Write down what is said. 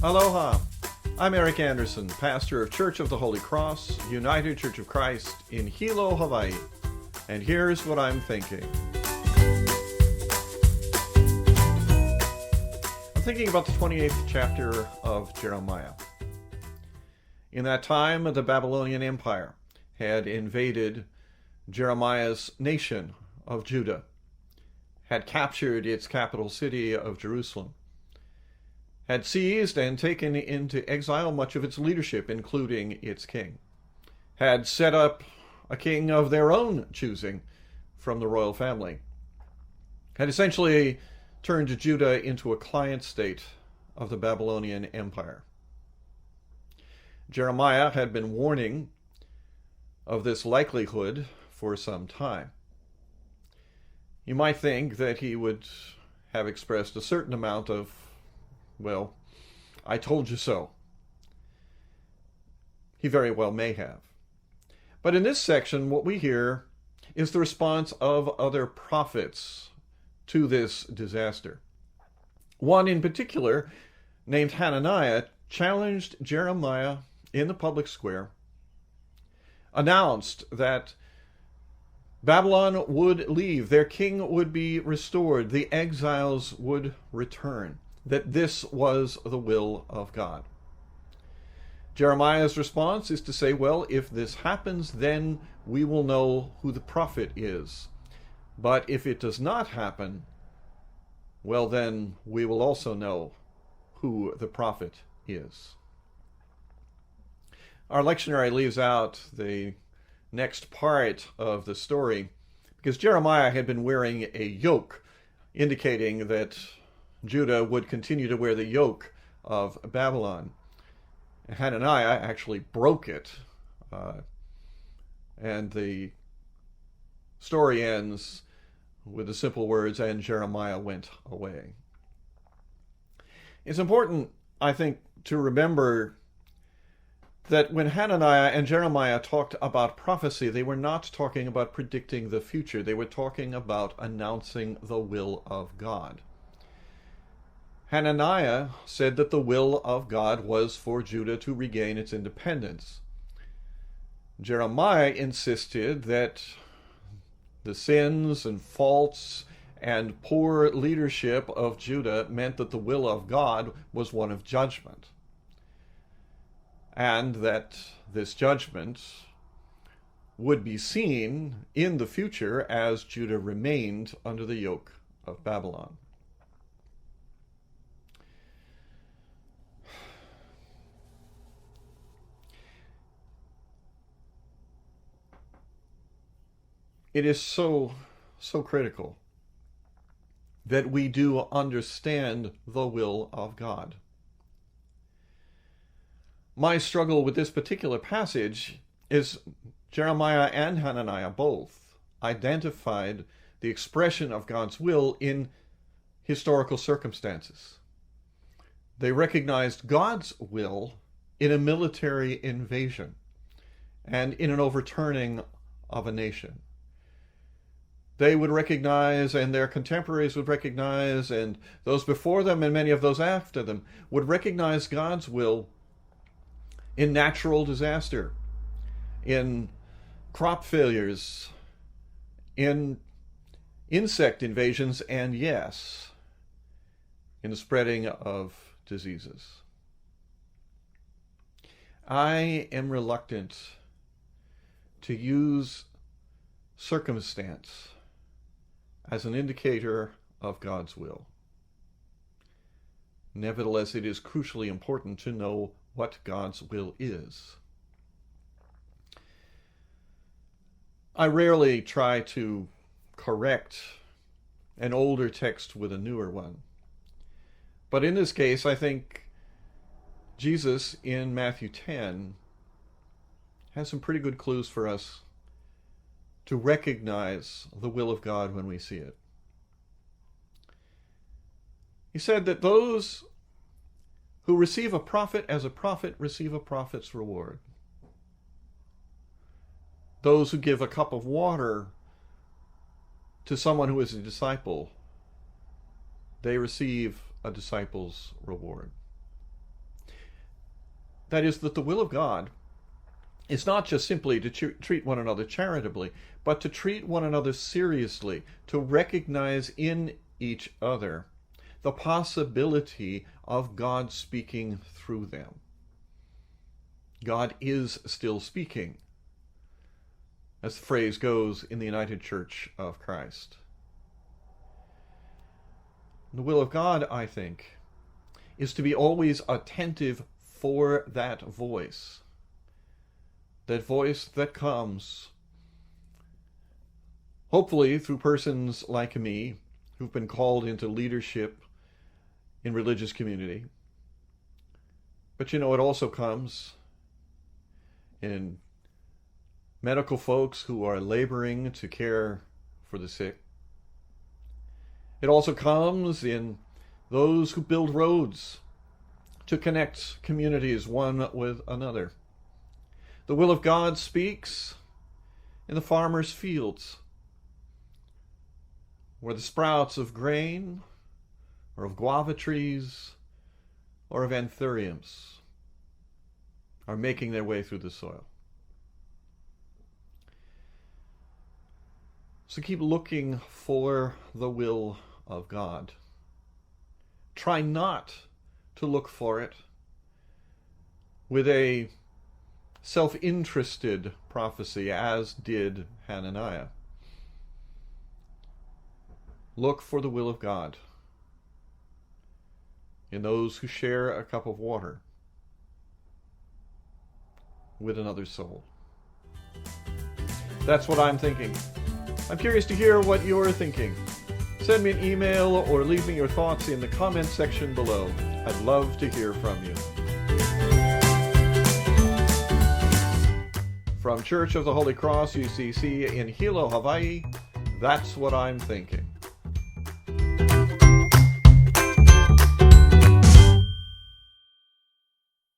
Aloha! I'm Eric Anderson, pastor of Church of the Holy Cross, United Church of Christ in Hilo, Hawaii. And here's what I'm thinking. I'm thinking about the 28th chapter of Jeremiah. In that time, the Babylonian Empire had invaded Jeremiah's nation of Judah, had captured its capital city of Jerusalem, had seized and taken into exile much of its leadership, including its king, had set up a king of their own choosing from the royal family, had essentially turned Judah into a client state of the Babylonian Empire. Jeremiah had been warning of this likelihood for some time. You might think that he would have expressed a certain amount of, well, I told you so. He very well may have. But in this section, what we hear is the response of other prophets to this disaster. One in particular, named Hananiah, challenged Jeremiah in the public square, announced that Babylon would leave, their king would be restored, the exiles would return, that this was the will of God. Jeremiah's response is to say, well, if this happens, then we will know who the prophet is. But if it does not happen, well, then we will also know who the prophet is. Our lectionary leaves out the next part of the story because Jeremiah had been wearing a yoke, indicating that Judah would continue to wear the yoke of Babylon. Hananiah actually broke it, and the story ends with the simple words, and Jeremiah went away. It's important, I think, to remember that when Hananiah and Jeremiah talked about prophecy, they were not talking about predicting the future. They were talking about announcing the will of God. Hananiah said that the will of God was for Judah to regain its independence. Jeremiah insisted that the sins and faults and poor leadership of Judah meant that the will of God was one of judgment, and that this judgment would be seen in the future as Judah remained under the yoke of Babylon. It is so critical that we do understand the will of God. My struggle with this particular passage is Jeremiah and Hananiah both identified the expression of God's will in historical circumstances. They recognized God's will in a military invasion and in an overturning of a nation. They would recognize, and their contemporaries would recognize, and those before them and many of those after them would recognize God's will in natural disaster, in crop failures, in insect invasions, and yes, in the spreading of diseases. I am reluctant to use circumstance as an indicator of God's will. Nevertheless, it is crucially important to know what God's will is. I rarely try to correct an older text with a newer one. But in this case, I think Jesus in Matthew 10 has some pretty good clues for us to recognize the will of God when we see it. He said that those who receive a prophet as a prophet receive a prophet's reward. Those who give a cup of water to someone who is a disciple, they receive a disciple's reward. That is, that the will of God is not just simply to treat one another charitably, but to treat one another seriously, to recognize in each other the possibility of God speaking through them. God is still speaking, as the phrase goes in the United Church of Christ. The will of God, I think, is to be always attentive for that voice that comes, hopefully through persons like me who've been called into leadership in religious community. But it also comes in medical folks who are laboring to care for the sick. It also comes in those who build roads to connect communities one with another. The will of God speaks in the farmer's fields, where the sprouts of grain, or of guava trees, or of anthuriums are making their way through the soil. So keep looking for the will of God. Try not to look for it with a self-interested prophecy, as did Hananiah. Look for the will of God in those who share a cup of water with another soul. That's what I'm thinking. I'm curious to hear what you're thinking. Send me an email or leave me your thoughts in the comment section below. I'd love to hear from you. From Church of the Holy Cross, UCC in Hilo, Hawaii, that's what I'm thinking.